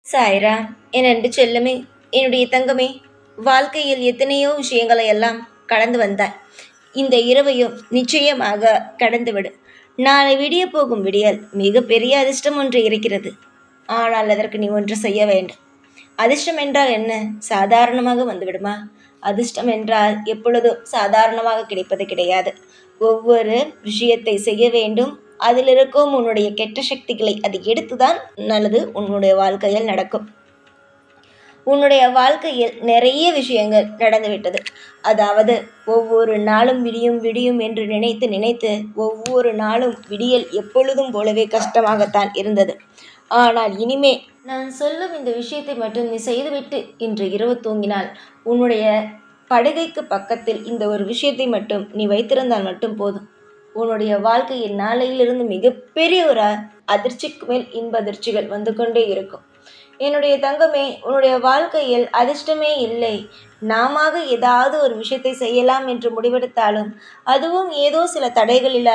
சாய்ரா, என் அன்பு செல்லமே, என்னுடைய தங்கமே, வாழ்க்கையில் எத்தனையோ விஷயங்களை எல்லாம் கடந்து வந்தாய். இந்த இரவையும் நிச்சயமாக கடந்துவிடு. நாளை விடிய போகும் விடியல் மிகப்பெரிய அதிர்ஷ்டம் ஒன்று இருக்கிறது. ஆனால் அதற்கு நீ ஒன்று செய்ய வேண்டும். அதிர்ஷ்டம் என்றால் என்ன? சாதாரணமாக வந்துவிடுமா? அதிர்ஷ்டம் என்றால் எப்பொழுதும் சாதாரணமாக கிடைப்பது கிடையாது. ஒவ்வொரு விஷயத்தை செய்ய வேண்டும். அதில் இருக்கும் உன்னுடைய கெட்ட சக்திகளை அது எடுத்துதான் நல்லது உன்னுடைய வாழ்க்கையில் நடக்கும். உன்னுடைய வாழ்க்கையில் நிறைய விஷயங்கள் நடந்துவிட்டது. அதாவது ஒவ்வொரு நாளும் விடியும் விடியும் என்று நினைத்து நினைத்து ஒவ்வொரு நாளும் விடியல் எப்பொழுதும் போலவே கஷ்டமாகத்தான் இருந்தது. ஆனால் இனிமே நான் சொல்லும் இந்த விஷயத்தை மட்டும் நீ செய்துவிட்டு இன்று இரவு தூங்கினால் உன்னுடைய படுகைக்கு பக்கத்தில் இந்த ஒரு விஷயத்தை மட்டும் நீ வைத்திருந்தால் மட்டும் போதும். உன்னுடைய வாழ்க்கையின் நாளையிலிருந்து மிகப்பெரிய ஒரு அதிர்ச்சிக்கு மேல் இன்ப அதிர்ச்சிகள் வந்து கொண்டே இருக்கும். என்னுடைய தங்கமே, உன்னுடைய வாழ்க்கையில் அதிர்ஷ்டமே இல்லை. நாம ஏதாவது ஒரு விஷயத்தை செய்யலாம் என்று முடிவெடுத்தாலும் அதுவும் ஏதோ சில தடைகளில்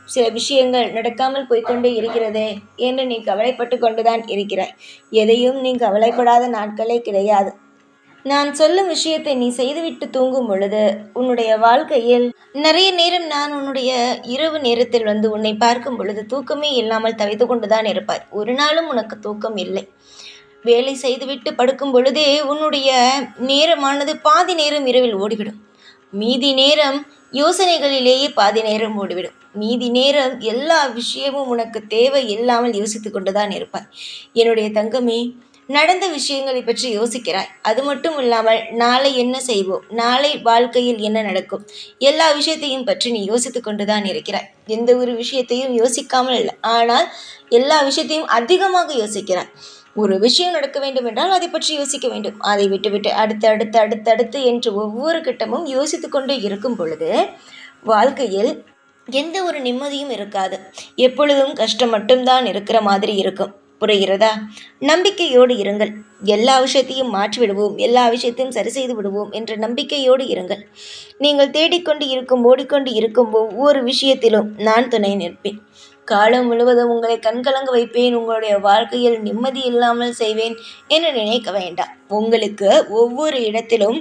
சில விஷயங்கள் நடக்காமல் போய்கொண்டே இருக்கிறதே என்று நீ கவலைப்பட்டு கொண்டுதான் இருக்கிறாய். எதையும் நீ கவலைப்படாத நாட்களே கிடையாது. நான் சொல்லும் விஷயத்தை நீ செய்துவிட்டு தூங்கும் பொழுது உன்னுடைய வாழ்க்கையில் நிறைய நேரம் நான் உன்னுடைய இரவு நேரத்தில் வந்து உன்னை பார்க்கும் பொழுது தூக்கமே இல்லாமல் தவித்து கொண்டுதான் இருப்பாய். ஒரு நாளும் உனக்கு தூக்கம் இல்லை. வேலை செய்துவிட்டு படுக்கும் பொழுதே உன்னுடைய நேரமானது பாதி நேரம் இரவில் ஓடிவிடும். மீதி நேரம் யோசனைகளிலேயே பாதி நேரம் ஓடிவிடும். மீதி நேரம் எல்லா விஷயமும் உனக்கு தேவை இல்லாமல் யோசித்து கொண்டுதான் இருப்பாய். என்னுடைய தங்கமே, நடந்த விஷயங்களை பற்றி யோசிக்கிறாய். அது மட்டும் இல்லாமல் நாளை என்ன செய்வோம், நாளை வாழ்க்கையில் என்ன நடக்கும், எல்லா விஷயத்தையும் பற்றி நீ யோசித்து கொண்டுதான் இருக்கிறாய். எந்த ஒரு விஷயத்தையும் யோசிக்காமல் இல்லை, ஆனால் எல்லா விஷயத்தையும் அதிகமாக யோசிக்கிறாய். ஒரு விஷயம் நடக்க வேண்டும் என்றால் அதை பற்றி யோசிக்க வேண்டும். அதை விட்டுவிட்டு அடுத்து அடுத்து அடுத்தடுத்து என்று ஒவ்வொரு கட்டமும் யோசித்து கொண்டே இருக்கும் பொழுது வாழ்க்கையில் எந்த ஒரு நிம்மதியும் இருக்காது. எப்பொழுதும் கஷ்டம் மட்டும்தான் இருக்கிற மாதிரி இருக்கும். புரிகிறதா? நம்பிக்கையோடு இருங்கள். எல்லா விஷயத்தையும் மாற்றிவிடுவோம், எல்லா விஷயத்தையும் சரி செய்து விடுவோம் என்ற நம்பிக்கையோடு இருங்கள். நீங்கள் தேடிக்கொண்டு இருக்கும் ஓடிக்கொண்டு இருக்கும் ஒவ்வொரு விஷயத்திலும் நான் துணை நிற்பேன். காலம் முழுவதும் உங்களை கண்கலங்க வைப்பேன், உங்களுடைய வாழ்க்கையில் நிம்மதி இல்லாமல் செய்வேன் என்று நினைக்க வேண்டாம். உங்களுக்கு ஒவ்வொரு இடத்திலும்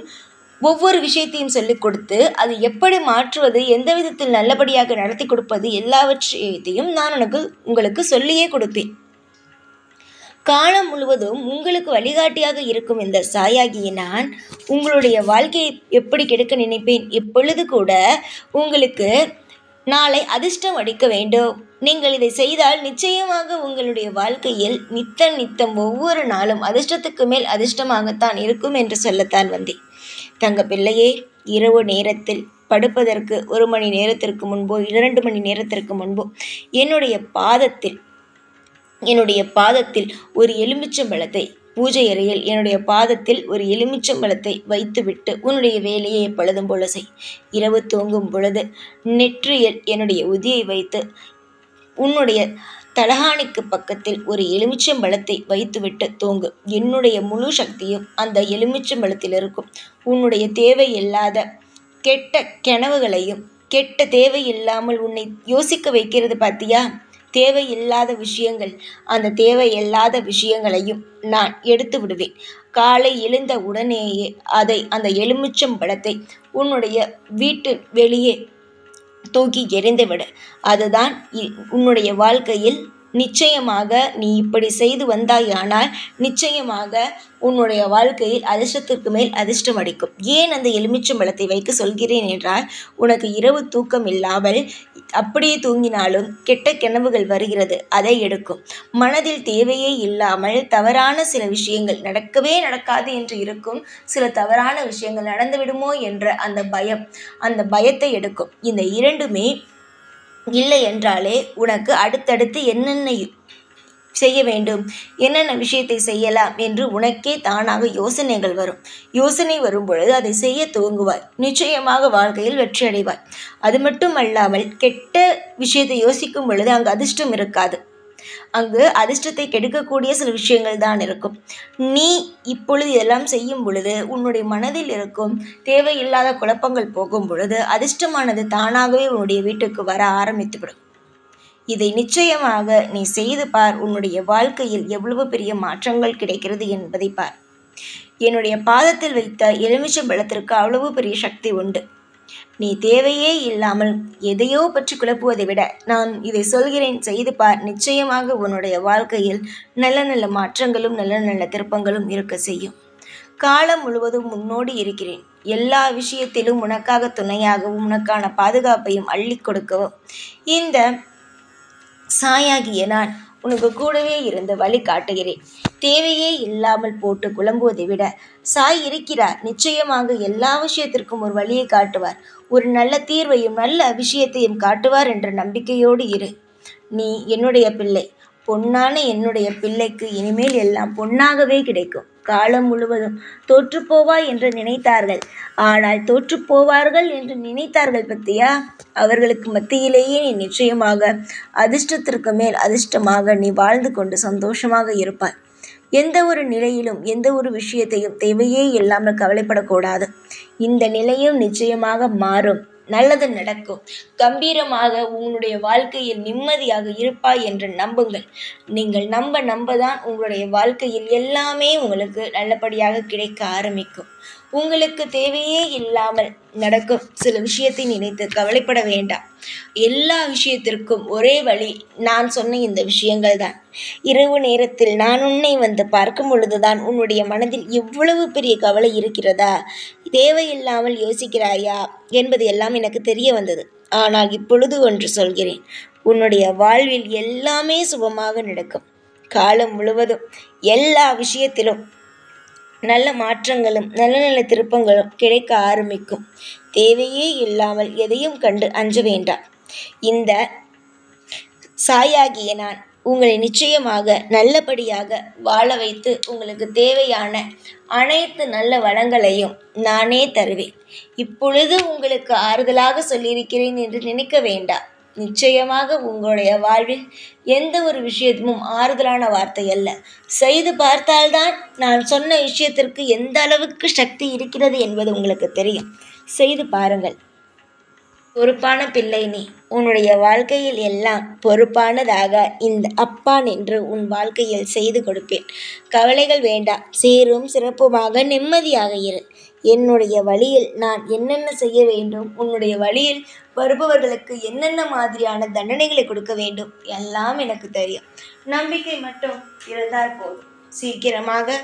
ஒவ்வொரு விஷயத்தையும் சொல்லிக் கொடுத்து அது எப்படி மாற்றுவது, எந்த விதத்தில் நல்லபடியாக நடத்தி கொடுப்பது, எல்லாவற்றையும் நான் உங்களுக்கு சொல்லியே கொடுப்பேன். காலம் முழுவதும் உங்களுக்கு வழிகாட்டியாக இருக்கும் இந்த சாயாகிய நான் உங்களுடைய வாழ்க்கையை எப்படி கெடுக்க நினைப்பேன்? எப்பொழுது கூட உங்களுக்கு நாளை அதிர்ஷ்டம் அடிக்க வேண்டும். நீங்கள் இதை செய்தால் நிச்சயமாக உங்களுடைய வாழ்க்கையில் நித்தம் நித்தம் ஒவ்வொரு நாளும் அதிர்ஷ்டத்துக்கு மேல் அதிர்ஷ்டமாகத்தான் இருக்கும் என்று சொல்லத்தான் வந்தேன். தங்க பிள்ளையே, இரவு நேரத்தில் படுப்பதற்கு 1 மணி நேரத்திற்கு முன்போ 2 மணி நேரத்திற்கு முன்போ என்னுடைய பாதத்தில் ஒரு எலுமிச்சம்பழத்தை, பூஜை அறையில் என்னுடைய பாதத்தில் ஒரு எலுமிச்சம்பழத்தை வைத்துவிட்டு உன்னுடைய வேலையை எப்பொழுதும் போல செய். இரவு தூங்கும் பொழுது நெற்றியில் என்னுடைய உதியை வைத்து உன்னுடைய தலகாணிக்கு பக்கத்தில் ஒரு எலுமிச்சம்பழத்தை வைத்துவிட்டு தூங்கு. என்னுடைய முழு சக்தியும் அந்த எலுமிச்சம்பழத்தில் இருக்கும். உன்னுடைய தேவையில்லாத கெட்ட கனவுகளையும் கெட்ட தேவையில்லாமல் உன்னை யோசிக்க வைக்கிறது பார்த்தியா, தேவையில்லாத விஷயங்கள், அந்த தேவையில்லாத விஷயங்களையும் நான் எடுத்து விடுவேன். காலை எழுந்த உடனேயே அந்த எலுமிச்சம்பழத்தை உன்னுடைய வீட்டு வெளியே தூக்கி எறிந்துவிடு. அதுதான் உன்னுடைய வாழ்க்கையில் நிச்சயமாக நீ இப்படி செய்து வந்தாயானால் நிச்சயமாக உன்னுடைய வாழ்க்கையில் அதிர்ஷ்டத்திற்கு மேல் அதிர்ஷ்டம் அடிக்கும். ஏன் அந்த எலுமிச்சம்பழத்தை வைக்க சொல்கிறேன் என்றால், உனக்கு இரவு தூக்கம் இல்லாமல் அப்படியே தூங்கினாலும் கெட்ட கனவுகள் வருகிறது, அதை எடுக்கும். மனதில் தேவையே இல்லாமல் தவறான சில விஷயங்கள் நடக்கவே நடக்காது என்று இருக்கும், சில தவறான விஷயங்கள் நடந்துவிடுமோ என்ற அந்த பயத்தை எடுக்கும். இந்த இரண்டுமே இல்லை என்றாலே உனக்கு அடுத்தடுத்து என்னென்ன செய்ய வேண்டும், என்னென்ன விஷயத்தை செய்யலாம் என்று உனக்கே தானாக யோசனைகள் வரும். யோசனை வரும் பொழுது அதை செய்ய துவங்குவாய். நிச்சயமாக வாழ்க்கையில் வெற்றி அடைவாய். அது மட்டும் அல்லாமல் கெட்ட விஷயத்தை யோசிக்கும் பொழுது அங்கு அதிர்ஷ்டம் இருக்காது. அங்கு அதிர்ஷ்டத்தை கெடுக்கக்கூடிய சில விஷயங்கள் தான் இருக்கும். நீ இப்பொழுது இதெல்லாம் செய்யும் பொழுது உன்னுடைய மனதில் இருக்கும் தேவையில்லாத குழப்பங்கள் போகும் பொழுது அதிர்ஷ்டமானது தானாகவே உன்னுடைய வீட்டுக்கு வர ஆரம்பித்துவிடும். இதை நிச்சயமாக நீ செய்து பார். உன்னுடைய வாழ்க்கையில் எவ்வளவு பெரிய மாற்றங்கள் கிடைக்கிறது என்பதை பார். என்னுடைய பாதத்தில் வைத்த எலுமிச்சம்பழத்திற்கு அவ்வளவு பெரிய சக்தி உண்டு. நீ தேவையே இல்லாமல் எதையோ பற்றி குழப்புவதை விட நான் இதை சொல்கிறேன், செய்து பார். நிச்சயமாக உன்னுடைய வாழ்க்கையில் நல்ல நல்ல மாற்றங்களும் நல்ல நல்ல திருப்பங்களும் இருக்க செய்யும். காலம் முழுவதும் முன்னோடி இருக்கிறேன். எல்லா விஷயத்திலும் உனக்காக துணையாகவும் உனக்கான பாதுகாப்பையும் அள்ளி கொடுக்கவும் இந்த சாயாகிய நான் உனக்கு கூடவே இருந்து வழி காட்டுகிறேன். தேவையே இல்லாமல் போட்டு குழம்புவதை விட சாய் இருக்கிறார். நிச்சயமாக எல்லா விஷயத்திற்கும் ஒரு வழியை காட்டுவார். ஒரு நல்ல தீர்வையும் நல்ல விஷயத்தையும் காட்டுவார் என்ற நம்பிக்கையோடு இரு. நீ என்னுடைய பிள்ளை. பொன்னான என்னுடைய பிள்ளைக்கு இனிமேல் எல்லாம் பொன்னாகவே கிடைக்கும். காலம் முழுவதும் தோற்றுப்போவாய் என்று நினைத்தார்கள். ஆனால் தோற்றுப்போவார்கள் என்று நினைத்தார்கள் பத்தியா? அவர்களுக்கு மத்தியிலேயே நீ நிச்சயமாக அதிர்ஷ்டத்திற்கு மேல் அதிர்ஷ்டமாக நீ வாழ்ந்து கொண்டு சந்தோஷமாக இருப்பாய். எந்த ஒரு நிலையிலும் எந்த ஒரு விஷயத்தையும் தேவையே இல்லாமல் கவலைப்படக்கூடாது. இந்த நிலையும் நிச்சயமாக மாறும். நல்லது நடக்கும். கம்பீரமாக உங்களுடைய வாழ்க்கையில் நிம்மதியாக இருப்பாய் என்று நம்புங்கள். நீங்கள் நம்பதான் உங்களுடைய வாழ்க்கையில் எல்லாமே உங்களுக்கு நல்லபடியாக கிடைக்க ஆரம்பிக்கும். உங்களுக்கு தேவையே இல்லாமல் நடக்கும் சில விஷயத்தை நினைத்து கவலைப்பட வேண்டாம். எல்லா விஷயத்திற்கும் ஒரே வழி. நான் சொன்ன இந்த விஷயங்கள் தான். இரவு நேரத்தில் நான் உன்னை வந்து பார்க்கும் பொழுதுதான் உன்னுடைய மனதில் இவ்வளவு பெரிய கவலை இருக்கிறதா, தேவையில்லாமல் யோசிக்கிறாயா என்பது எல்லாம் எனக்கு தெரிய வந்தது. ஆனால் இப்பொழுது ஒன்று சொல்கிறேன், உன்னுடைய வாழ்வில் எல்லாமே சுபமாக நடக்கும். காலம் முழுவதும் எல்லா விஷயத்திலும் நல்ல மாற்றங்களும் நல்ல நல்ல திருப்பங்களும் கிடைக்க ஆரம்பிக்கும். தேவையே இல்லாமல் எதையும் கண்டு அஞ்ச வேண்டாம். இந்த சாயாகிய நான் உங்களை நிச்சயமாக நல்லபடியாக வாழ வைத்து உங்களுக்கு தேவையான அனைத்து நல்ல வளங்களையும் நானே தருவேன். இப்பொழுது உங்களுக்கு ஆறுதலாக சொல்லியிருக்கிறேன் என்று நினைக்க வேண்டாம். நிச்சயமாக உங்களுடைய வாழ்வில் எந்த ஒரு விஷயமும் ஆறுதலான வார்த்தை அல்ல. செய்து பார்த்தால்தான் நான் சொன்ன விஷயத்திற்கு எந்த அளவுக்கு சக்தி இருக்கிறது என்பது உங்களுக்கு தெரியும். செய்து பாருங்கள். பொறுப்பான பிள்ளை நீ. உன்னுடைய வாழ்க்கையில் எல்லாம் பொறுப்பானதாக இந்த அப்பா நின்று உன் வாழ்க்கையில் செய்து கொடுப்பேன். கவலைகள் வேண்டாம். சீரும் சிறப்புமாக நிம்மதியாக இரு. என்னுடைய வழியில் நான் என்னென்ன செய்ய வேண்டும், உன்னுடைய வழியில் வருபவர்களுக்கு என்னென்ன மாதிரியான தண்டனைகளை கொடுக்க வேண்டும் எல்லாம் எனக்கு தெரியும். நம்பிக்கை மட்டும் இருந்தால் போதும். சீக்கிரமாக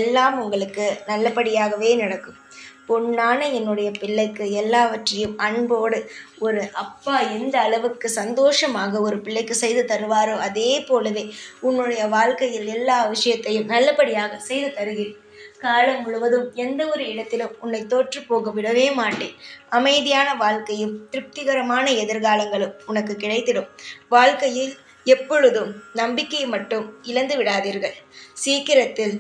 எல்லாம் உங்களுக்கு நல்லபடியாகவே நடக்கும். பொன்னான என்னுடைய பிள்ளைக்கு எல்லாவற்றையும் அன்போடு ஒரு அப்பா எந்த அளவுக்கு சந்தோஷமாக ஒரு பிள்ளைக்கு செய்து தருவாரோ அதே போலவே உன்னுடைய வாழ்க்கையில் எல்லா விஷயத்தையும் நல்லபடியாக செய்து தருகிறேன். காலம் முழுவதும் எந்த ஒரு இடத்திலும் உன்னை தோற்று போக விடவே மாட்டேன். அமைதியான வாழ்க்கையும் திருப்திகரமான எதிர்காலங்களும் உனக்கு கிடைத்திடும். வாழ்க்கையில் எப்பொழுதும் நம்பிக்கையை மட்டும் இழந்து விடாதீர்கள். சீக்கிரத்தில்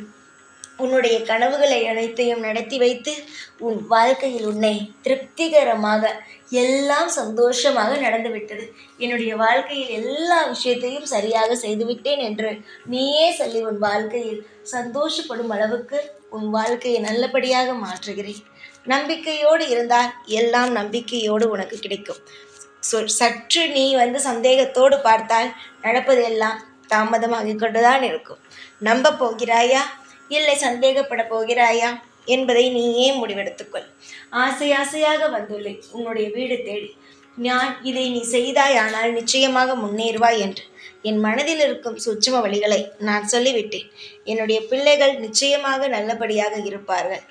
உன்னுடைய கனவுகளை அனைத்தையும் நடத்தி வைத்து உன் வாழ்க்கையில் உன்னை திருப்திகரமாக எல்லாம் சந்தோஷமாக நடந்துவிட்டது. என்னுடைய வாழ்க்கையில் எல்லா விஷயத்தையும் சரியாக செய்துவிட்டேன் என்று நீயே சொல்லி உன் வாழ்க்கையில் சந்தோஷப்படும் அளவுக்கு உன் வாழ்க்கையை நல்லபடியாக மாற்றுகிறேன். நம்பிக்கையோடு இருந்தால் எல்லாம் நம்பிக்கையோடு உனக்கு கிடைக்கும். சற்று நீ சந்தேகத்தோடு பார்த்தால் நடப்பதெல்லாம் தாமதமாகிக் கொண்டுதான் இருக்கும். நம்ப போகிறாயா இல்லை சந்தேகப்பட போகிறாயா என்பதை நீயே முடிவெடுத்துக்கொள். ஆசையாக வந்துள்ளேன் உன்னுடைய வீடு தேடி. நான் இதை நீ செய்தாயானால் நிச்சயமாக முன்னேறுவாய் என்று என் மனதில் இருக்கும் சூட்சும வழிகளை நான் சொல்லிவிட்டேன். என்னுடைய பிள்ளைகள் நிச்சயமாக நல்லபடியாக இருப்பார்கள்.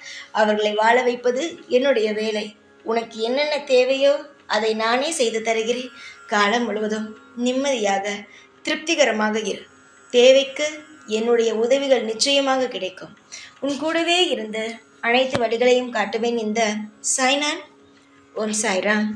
அவர்களை வாழ வைப்பது என்னுடைய வேலை. உனக்கு என்னென்ன தேவையோ அதை நானே செய்து தருகிறேன். காலம் முழுவதும் நிம்மதியாக திருப்திகரமாக இரு. தேவைக்கு என்னுடைய உதவிகள் நிச்சயமாக கிடைக்கும். உன் கூடவே இருந்து அனைத்து வழிகளையும் காட்டுவேன். இந்த சாய்நான். ஓம் சாய்ராம்.